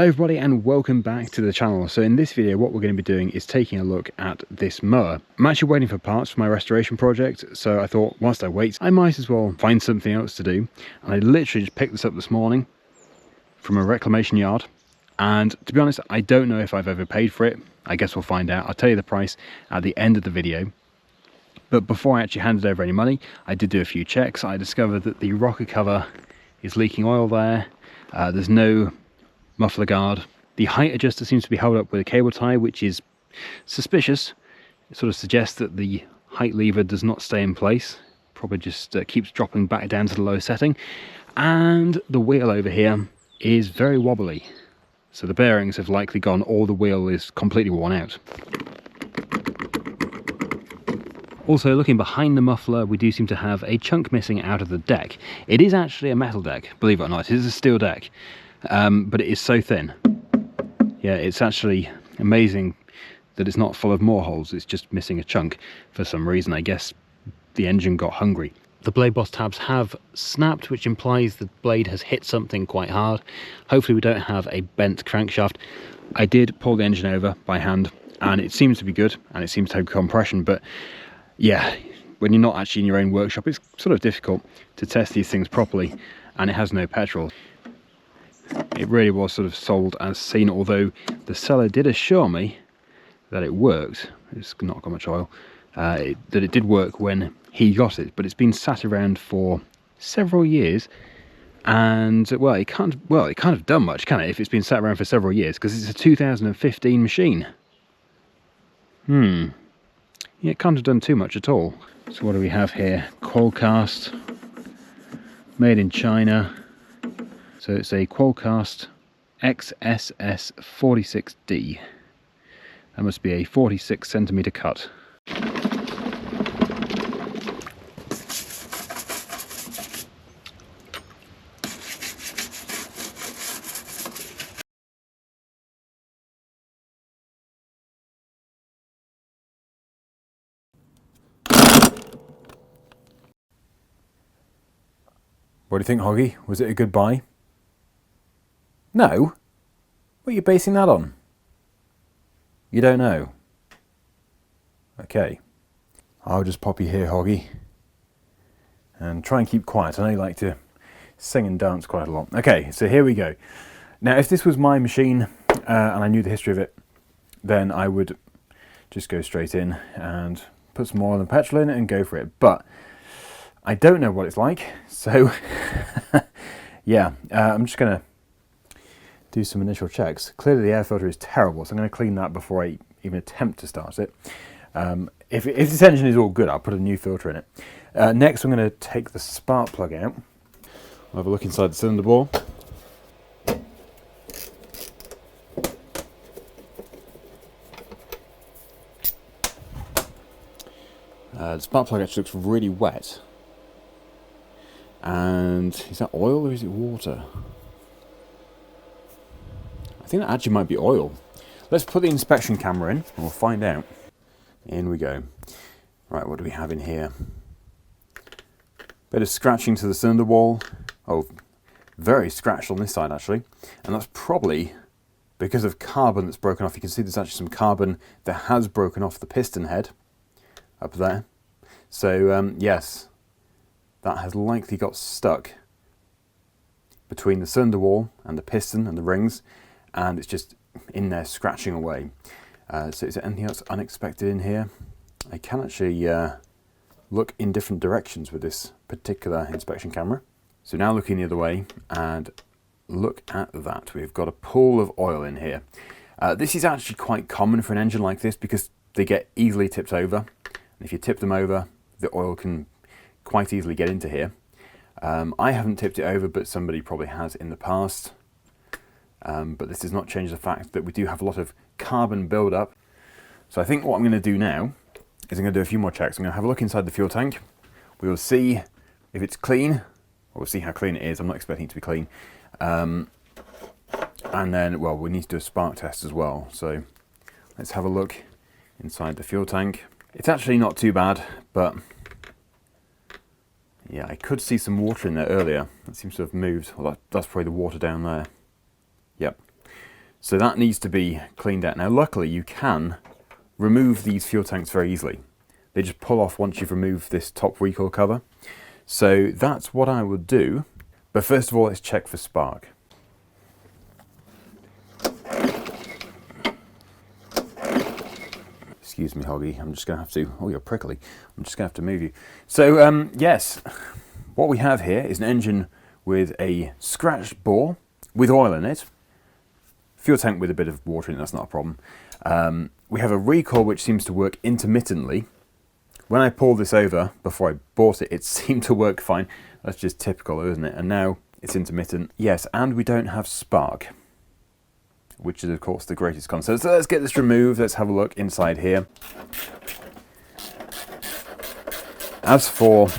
Hello everybody and welcome back to the channel. So in this video what we're going to be doing is taking a look at this mower. I'm actually waiting for parts for my restoration project, so I thought whilst I wait I might as well find something else to do, and I literally just picked this up this morning from a reclamation yard, and to be honest I don't know if I've ever paid for it. I guess we'll find out. I'll tell you the price at the end of the video. But before I actually handed over any money, I did do a few checks. I discovered that the rocker cover is leaking oil there. There's no muffler guard. The height adjuster seems to be held up with a cable tie, which is suspicious. It sort of suggests that the height lever does not stay in place. Probably just keeps dropping back down to the low setting. And the wheel over here is very wobbly. So the bearings have likely gone, or the wheel is completely worn out. Also, looking behind the muffler, we do seem to have a chunk missing out of the deck. It is actually a metal deck, believe it or not. It is a steel deck. But it is so thin. Yeah, it's actually amazing that it's not full of more holes. It's just missing a chunk for some reason. I guess the engine got hungry. The blade boss tabs have snapped, which implies the blade has hit something quite hard. Hopefully we don't have a bent crankshaft. I did pull the engine over by hand and it seems to be good and it seems to have compression, but yeah, when you're not actually in your own workshop it's sort of difficult to test these things properly, and it has no petrol. It really was sort of sold as seen, although the seller did assure me that it worked. It's not got much oil. That it did work when he got it, but it's been sat around for several years, and well, it can't have done much, can it? If it's been sat around for several years, because it's a 2015 machine. Yeah, it can't have done too much at all. So what do we have here? Coil cast, made in China. So it's a Qualcast XSS46D. That must be a 46cm cut. What do you think, Hoggy? Was it a good buy? No? What are you basing that on? You don't know? Okay. I'll just pop you here, Hoggy. And try and keep quiet. I know you like to sing and dance quite a lot. Okay, so here we go. Now, if this was my machine and I knew the history of it, then I would just go straight in and put some oil and petrol in it and go for it. But I don't know what it's like, so yeah, I'm just going to do some initial checks. Clearly the air filter is terrible, so I'm going to clean that before I even attempt to start it. If this engine is all good, I'll put a new filter in it. Next I'm going to take the spark plug out. I'll have a look inside the cylinder bore. The spark plug actually looks really wet. And is that oil or is it water? I think that actually might be oil. Let's put the inspection camera in and we'll find out. In we go. Right, what do we have in here? Bit of scratching to the cylinder wall. Oh, very scratched on this side actually. And that's probably because of carbon that's broken off. You can see there's actually some carbon that has broken off the piston head up there. So yes, that has likely got stuck between the cylinder wall and the piston and the rings, and it's just in there scratching away. So is there anything else unexpected in here? I can actually look in different directions with this particular inspection camera. So now looking the other way, and look at that. We've got a pool of oil in here. This is actually quite common for an engine like this because they get easily tipped over. And if you tip them over, the oil can quite easily get into here. I haven't tipped it over, but somebody probably has in the past. But this does not change the fact that we do have a lot of carbon build-up. So I think what I'm going to do now is I'm going to do a few more checks. I'm going to have a look inside the fuel tank. We will see if it's clean, or we'll see how clean it is. I'm not expecting it to be clean. And then, well, we need to do a spark test as well. So let's have a look inside the fuel tank. It's actually not too bad, but yeah, I could see some water in there earlier. That seems to have moved. Well, that's probably the water down there. Yep. So that needs to be cleaned out. Now luckily you can remove these fuel tanks very easily. They just pull off once you've removed this top recoil cover. So that's what I would do. But first of all, let's check for spark. Excuse me, Hoggy, I'm just going to have to... Oh, you're prickly. I'm just going to have to move you. So, yes, what we have here is an engine with a scratched bore with oil in it. Fuel tank with a bit of water in it, that's not a problem. We have a recoil which seems to work intermittently. When I pulled this over before I bought it, it seemed to work fine. That's just typical, isn't it? And now it's intermittent. Yes, and we don't have spark, which is of course the greatest concern. So let's get this removed. Let's have a look inside here. As for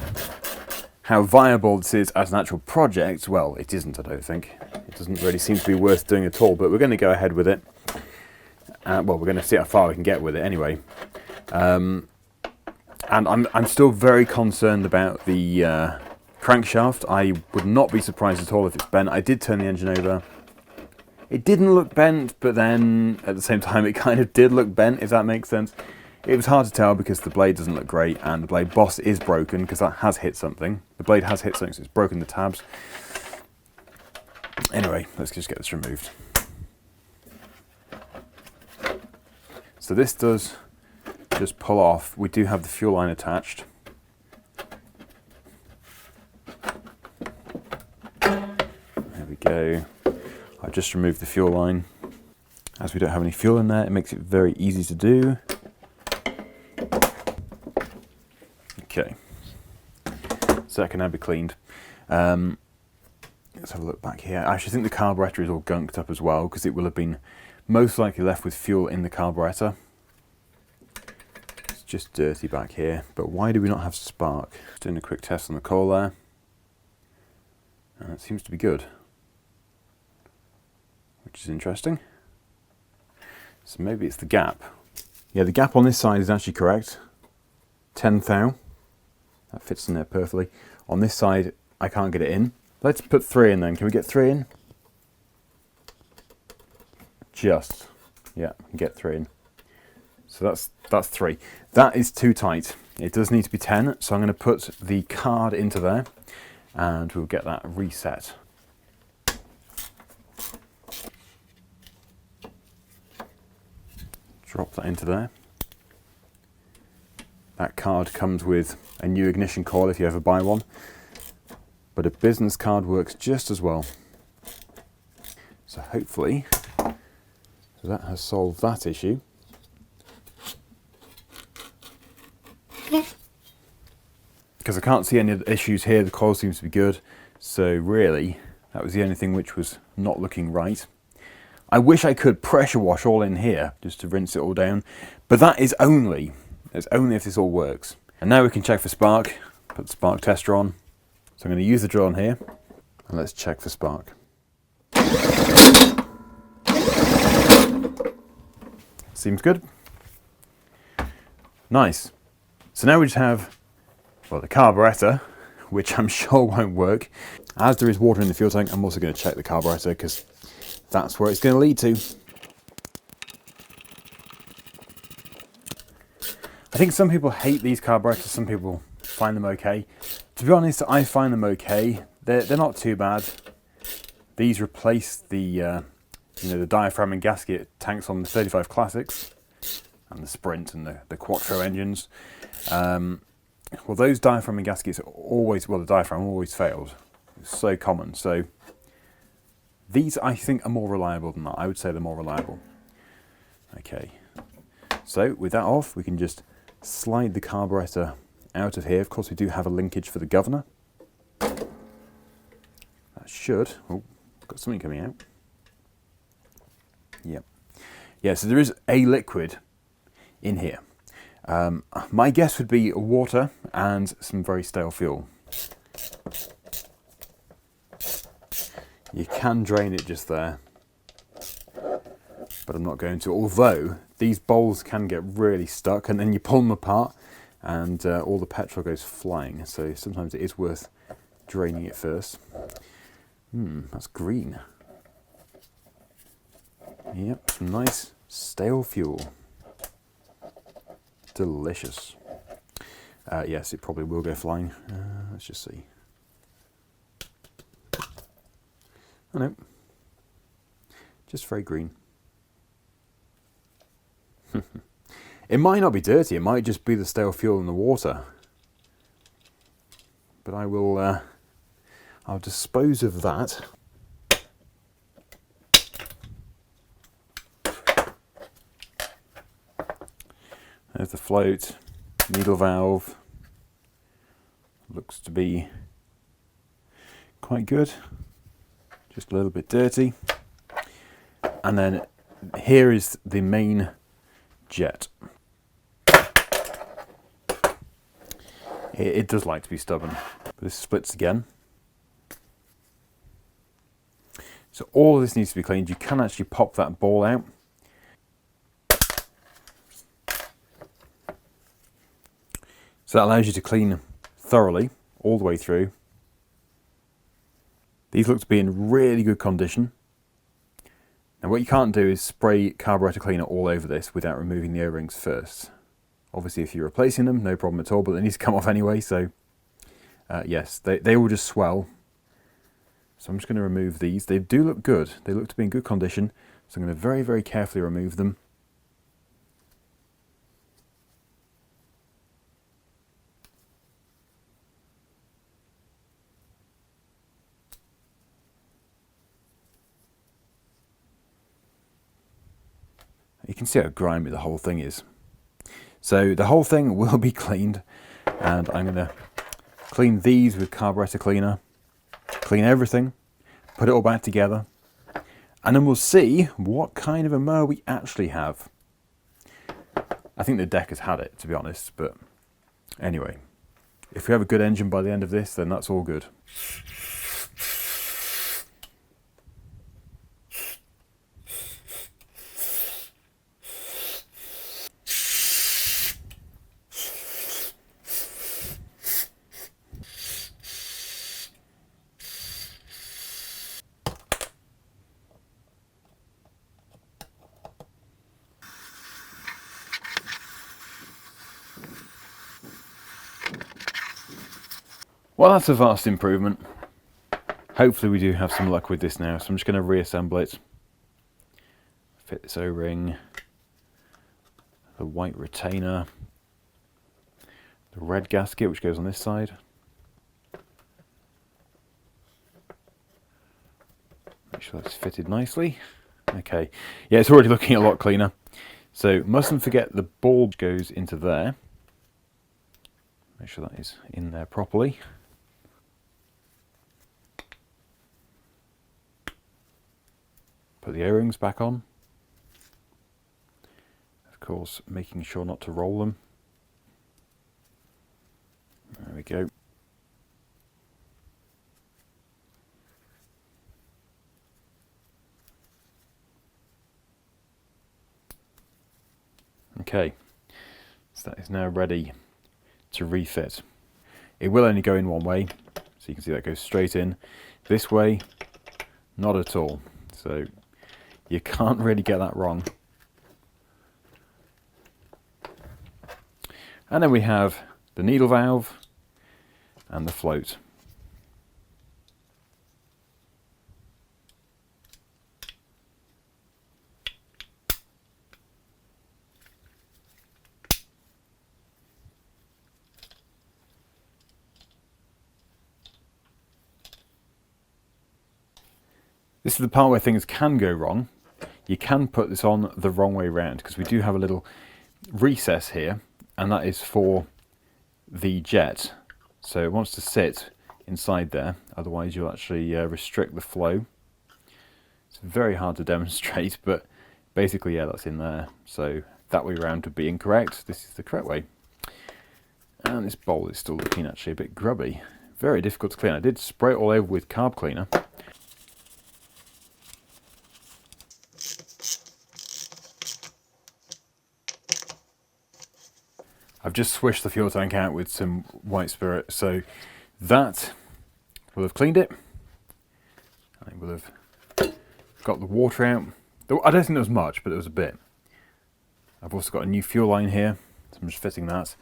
how viable this is as an actual project, well, it isn't, I don't think. It doesn't really seem to be worth doing at all, but we're going to go ahead with it. Well, we're going to see how far we can get with it anyway. And I'm still very concerned about the crankshaft. I would not be surprised at all if it's bent. I did turn the engine over. It didn't look bent, but then at the same time it kind of did look bent, if that makes sense. It was hard to tell because the blade doesn't look great and the blade boss is broken because that has hit something. The blade has hit something, so it's broken the tabs. Anyway, let's just get this removed. So this does just pull off. We do have the fuel line attached. There we go. I just removed the fuel line. As we don't have any fuel in there, it makes it very easy to do. Okay, so that can now be cleaned. Let's have a look back here. I actually think the carburetor is all gunked up as well because it will have been most likely left with fuel in the carburetor. It's just dirty back here, but why do we not have spark? Just doing a quick test on the coil there. And it seems to be good, which is interesting. So maybe it's the gap. Yeah, the gap on this side is actually correct. 10 thou. That fits in there perfectly. On this side, I can't get it in. Let's put 3 in then. Can we get 3 in? Just. Yeah, I can get 3 in. So that's 3. That is too tight. It does need to be 10, so I'm going to put the card into there and we'll get that reset. Drop that into there. That card comes with a new ignition coil if you ever buy one, but a business card works just as well. So hopefully that has solved that issue. Because I can't see any issues here, the coil seems to be good, so really that was the only thing which was not looking right. I wish I could pressure wash all in here just to rinse it all down, but that is only if this all works. And now we can check for spark. Put the spark tester on. So I'm going to use the drill on here and let's check for spark. Seems good. Nice. So now we just have, well, the carburetor, which I'm sure won't work. As there is water in the fuel tank, I'm also going to check the carburetor because that's where it's going to lead to. I think some people hate these carburetors, some people find them okay. To be honest, I find them okay. They're not too bad. These replace the the diaphragm and gasket tanks on the 35 Classics and the Sprint and the Quattro engines. Well, those diaphragm and gaskets are always, well, the diaphragm always failed. It's so common. So these, I think, are more reliable than that. I would say they're more reliable. Okay. So with that off, we can just slide the carburetor out of here. Of course, we do have a linkage for the governor. That should... Oh, got something coming out. Yep. Yeah, so there is a liquid in here. My guess would be water and some very stale fuel. You can drain it just there, but I'm not going to, although these bowls can get really stuck and then you pull them apart and all the petrol goes flying, so sometimes it is worth draining it first. That's green. Yep, some nice stale fuel. Delicious. Yes, it probably will go flying. Let's just see. Oh no, just very green. It might not be dirty, it might just be the stale fuel in the water. But I will, I'll dispose of that. There's the float, needle valve. Looks to be quite good. Just a little bit dirty. And then here is the main jet. It does like to be stubborn. But this splits again. So all of this needs to be cleaned. You can actually pop that ball out. So that allows you to clean thoroughly all the way through. These look to be in really good condition. Now what you can't do is spray carburetor cleaner all over this without removing the O-rings first. Obviously if you're replacing them, no problem at all, but they need to come off anyway, so yes, they will just swell. So I'm just going to remove these. They do look good. They look to be in good condition, so I'm going to very, very carefully remove them. You can see how grimy the whole thing is. So the whole thing will be cleaned, and I'm going to clean these with carburetor cleaner, clean everything, put it all back together, and then we'll see what kind of a mower we actually have. I think the deck has had it, to be honest, but anyway, if we have a good engine by the end of this, then that's all good. Well, that's a vast improvement. Hopefully we do have some luck with this now, so I'm just going to reassemble it. Fit this O-ring, the white retainer, the red gasket which goes on this side. Make sure that's fitted nicely. Okay, yeah, it's already looking a lot cleaner. So mustn't forget the ball goes into there. Make sure that is in there properly. Put the O-rings back on. Of course, making sure not to roll them. There we go. Okay, so that is now ready to refit. It will only go in one way, so you can see that goes straight in. This way, not at all. So you can't really get that wrong. And then we have the needle valve and the float. This is the part where things can go wrong. You can put this on the wrong way round because we do have a little recess here, and that is for the jet. So it wants to sit inside there, otherwise you'll actually restrict the flow. It's very hard to demonstrate, but basically, yeah, that's in there. So that way round would be incorrect. This is the correct way. And this bowl is still looking actually a bit grubby. Very difficult to clean. I did spray it all over with carb cleaner. I've just swished the fuel tank out with some white spirit, so that will have cleaned it. I will have got the water out. I don't think there was much, but there was a bit. I've also got a new fuel line here, so I'm just fitting that.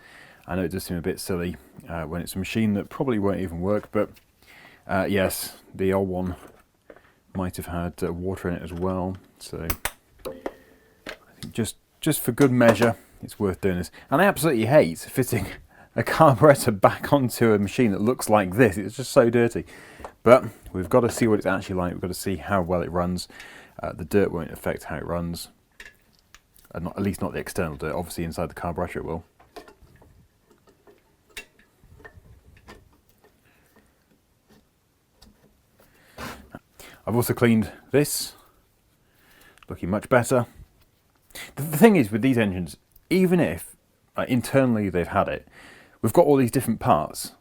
I know it does seem a bit silly when it's a machine that probably won't even work, but yes, the old one might have had water in it as well, so I think just for good measure, it's worth doing this. And I absolutely hate fitting a carburetor back onto a machine that looks like this. It's just so dirty. But we've got to see what it's actually like. We've got to see how well it runs. The dirt won't affect how it runs. At least not the external dirt. Obviously inside the carburetor it will. I've also cleaned this. Looking much better. The thing is with these engines, even if internally they've had it, we've got all these different parts.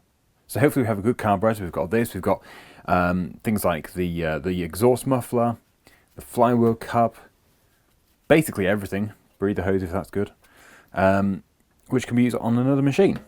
So hopefully we have a good carburetor. We've got this. We've got things like the exhaust muffler, the flywheel cup, basically everything. Breather hose if that's good, which can be used on another machine.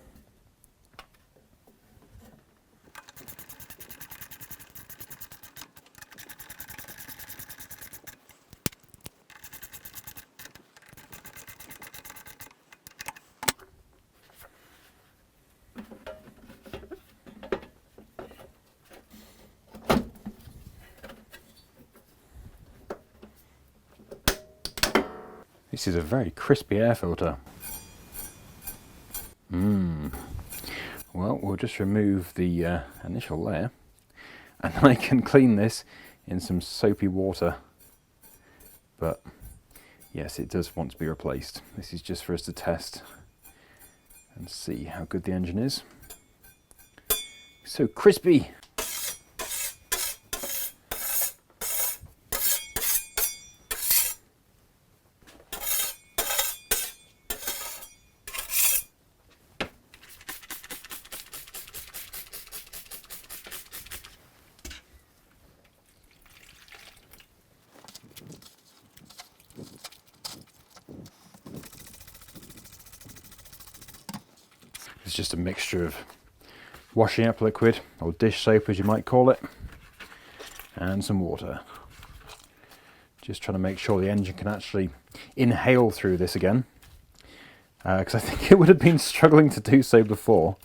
This is a very crispy air filter. Well, we'll just remove the initial layer, and I can clean this in some soapy water. But yes, it does want to be replaced. This is just for us to test and see how good the engine is. So crispy. It's just a mixture of washing up liquid, or dish soap as you might call it, and some water. Just trying to make sure the engine can actually inhale through this again, because I think it would have been struggling to do so before.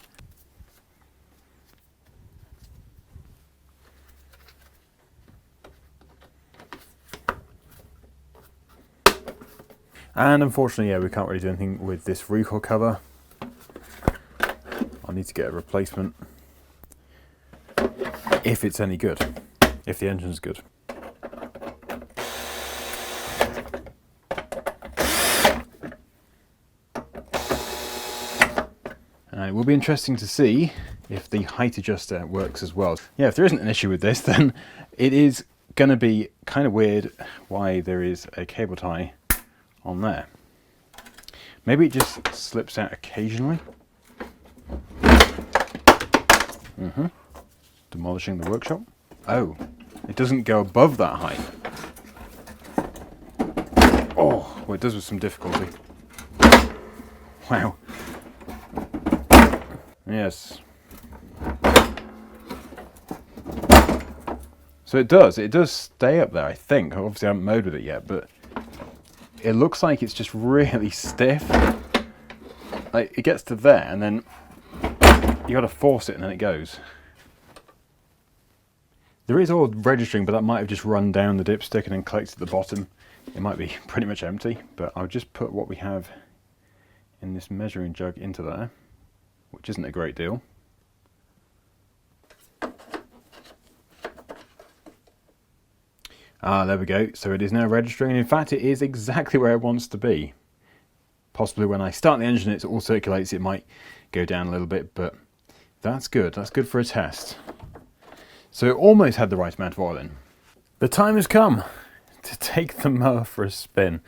And unfortunately, yeah, we can't really do anything with this recoil cover. I need to get a replacement if it's any good, if the engine's good. And it will be interesting to see if the height adjuster works as well. Yeah, if there isn't an issue with this, then it is going to be kind of weird why there is a cable tie on there. Maybe it just slips out occasionally. Demolishing the workshop. Oh, it doesn't go above that height. Oh, well, it does with some difficulty. Wow. Yes. So it does stay up there, I think. Obviously I haven't mowed with it yet, but it looks like it's just really stiff. Like, it gets to there and then you got to force it and then it goes. There is oil registering, but that might have just run down the dipstick and then collected at the bottom. It might be pretty much empty, but I'll just put what we have in this measuring jug into there, which isn't a great deal. Ah, there we go. So it is now registering, and in fact it is exactly where it wants to be. Possibly when I start the engine it all circulates, it might go down a little bit, but that's good. That's good for a test. So it almost had the right amount of oil in. The time has come to take the mower for a spin.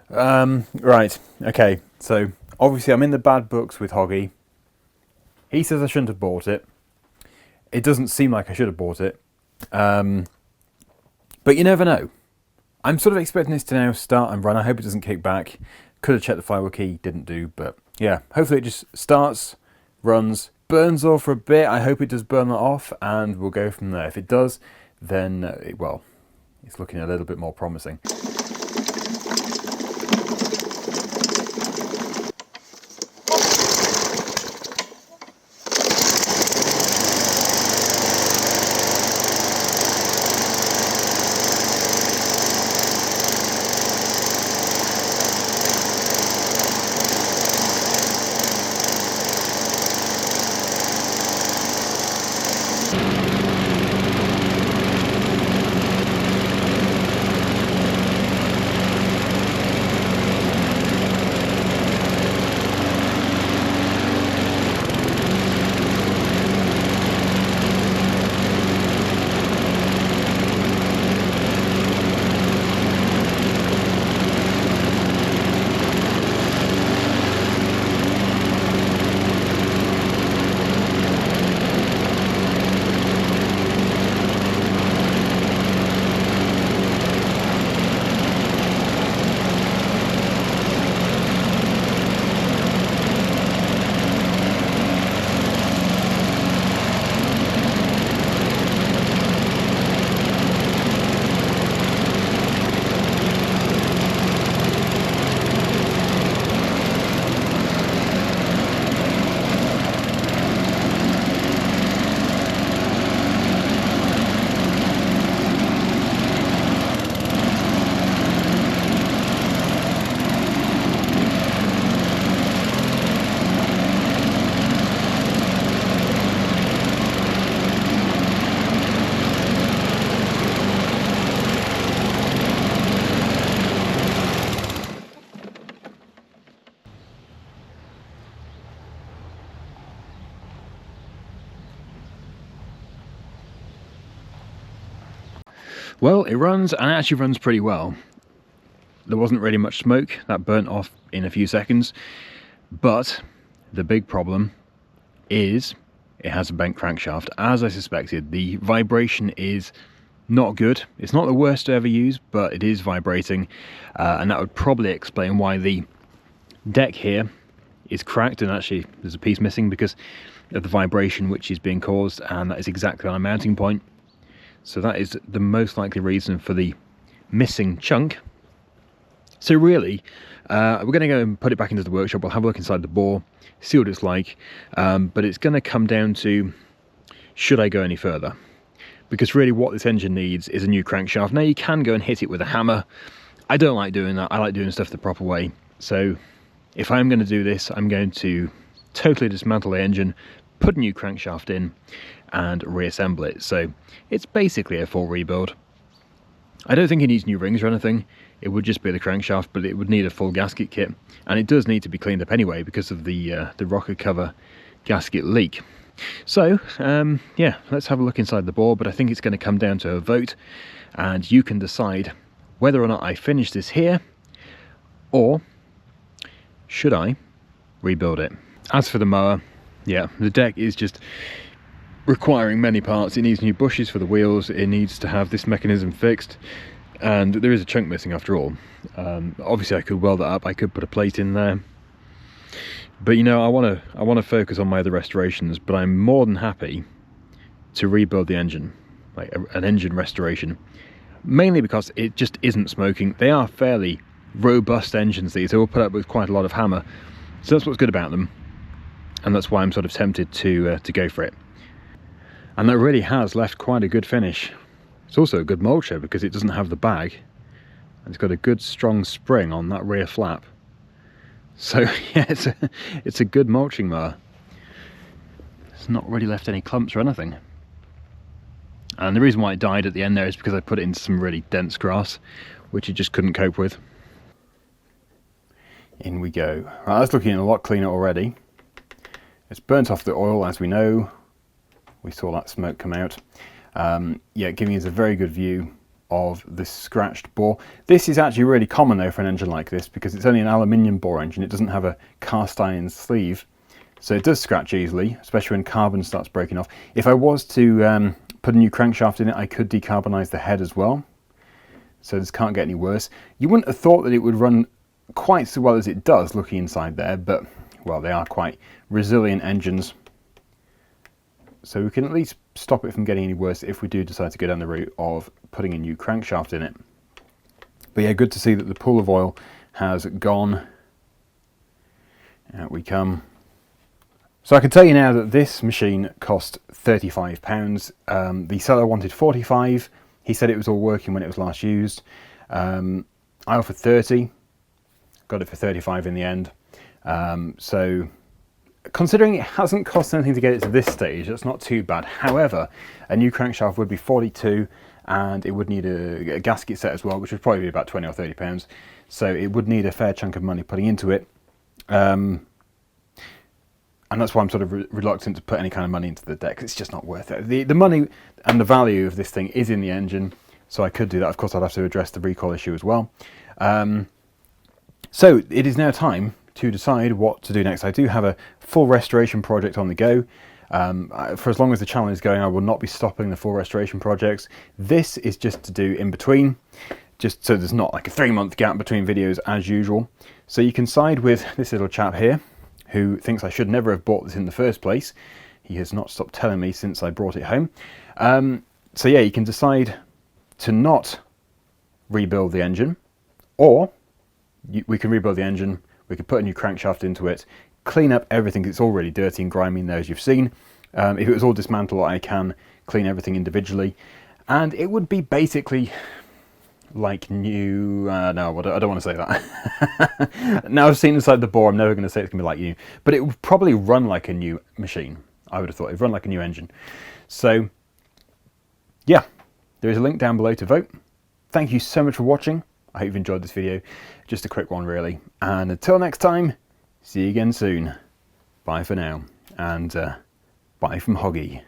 Right, okay, so obviously I'm in the bad books with Hoggy. He says I shouldn't have bought it. It doesn't seem like I should have bought it. But you never know. I'm sort of expecting this to now start and run. I hope it doesn't kick back. Could have checked the flywheel key, didn't do, but yeah, hopefully it just starts, runs, burns off for a bit. I hope it does burn that off, and we'll go from there. If it does, then, well, it's looking a little bit more promising. Well, it runs, and it actually runs pretty well. There wasn't really much smoke, that burnt off in a few seconds, but the big problem is it has a bent crankshaft. As I suspected, the vibration is not good. It's not the worst to ever use, but it is vibrating, and that would probably explain why the deck here is cracked, and actually there's a piece missing because of the vibration which is being caused, and that is exactly on a mounting point. So that is the most likely reason for the missing chunk. So really, we're going to go and put it back into the workshop. We'll have a look inside the bore, see what it's like, but it's going to come down to, should I go any further? Because really what this engine needs is a new crankshaft. Now you can go and hit it with a hammer. I don't like doing that. I like doing stuff the proper way. So if I'm going to do this, I'm going to totally dismantle the engine, put a new crankshaft in, and reassemble it. So it's basically a full rebuild. I don't think it needs new rings or anything. It would just be the crankshaft, but it would need a full gasket kit, and it does need to be cleaned up anyway because of the rocker cover gasket leak. So yeah, let's have a look inside the bore, but I think it's going to come down to a vote, and you can decide whether or not I finish this here, or should I rebuild it. As for the mower, yeah, the deck is just requiring many parts. It needs new bushes for the wheels, it needs to have this mechanism fixed, and there is a chunk missing after all. Obviously I could weld that up, I could put a plate in there, but you know, I want to focus on my other restorations. But I'm more than happy to rebuild the engine, like an engine restoration, mainly because it just isn't smoking. They are fairly robust engines, these. They will put up with quite a lot of hammer, so that's what's good about them, and that's why I'm sort of tempted to go for it. And that really has left quite a good finish. It's also a good mulcher because it doesn't have the bag, and it's got a good strong spring on that rear flap. So yeah, it's a good mulching mower. It's not really left any clumps or anything. And the reason why it died at the end there is because I put it into some really dense grass, which it just couldn't cope with. In we go. Right, that's looking a lot cleaner already. It's burnt off the oil, as we know. We saw that smoke come out. Yeah, giving us a very good view of this scratched bore. This is actually really common though for an engine like this, because it's only an aluminium bore engine. It doesn't have a cast iron sleeve, so it does scratch easily, especially when carbon starts breaking off. If I was to put a new crankshaft in it, I could decarbonize the head as well, so this can't get any worse. You wouldn't have thought that it would run quite so well as it does looking inside there, but well, they are quite resilient engines, so we can at least stop it from getting any worse if we do decide to go down the route of putting a new crankshaft in it. But yeah, good to see that the pool of oil has gone. Out we come. So I can tell you now that this machine cost £35. The seller wanted 45. He said it was all working when it was last used. I offered 30, got it for 35 in the end. So considering it hasn't cost anything to get it to this stage, that's not too bad. However, a new crankshaft would be 42, and it would need a gasket set as well, which would probably be about 20 or 30 pounds. So it would need a fair chunk of money putting into it. And that's why I'm sort of reluctant to put any kind of money into the deck. It's just not worth it. The money and the value of this thing is in the engine, so I could do that. Of course, I'd have to address the recall issue as well. So it is now time to decide what to do next. I do have a full restoration project on the go. For as long as the channel is going, I will not be stopping the full restoration projects. This is just to do in between, just so there's not like a 3-month gap between videos as usual. So you can side with this little chap here, who thinks I should never have bought this in the first place. He has not stopped telling me since I brought it home. So yeah, you can decide to not rebuild the engine, or we can rebuild the engine. We could put a new crankshaft into it, clean up everything. It's already dirty and grimy in there, as you've seen. If it was all dismantled, I can clean everything individually, and it would be basically like new. No, I don't want to say that. Now I've seen inside the bore, I'm never going to say it's going to be like new, but it would probably run like a new machine. I would have thought it'd run like a new engine. So yeah, there is a link down below to vote. Thank you so much for watching. I hope you've enjoyed this video. Just a quick one really. And until next time, see you again soon. Bye for now. And bye from Hoggy.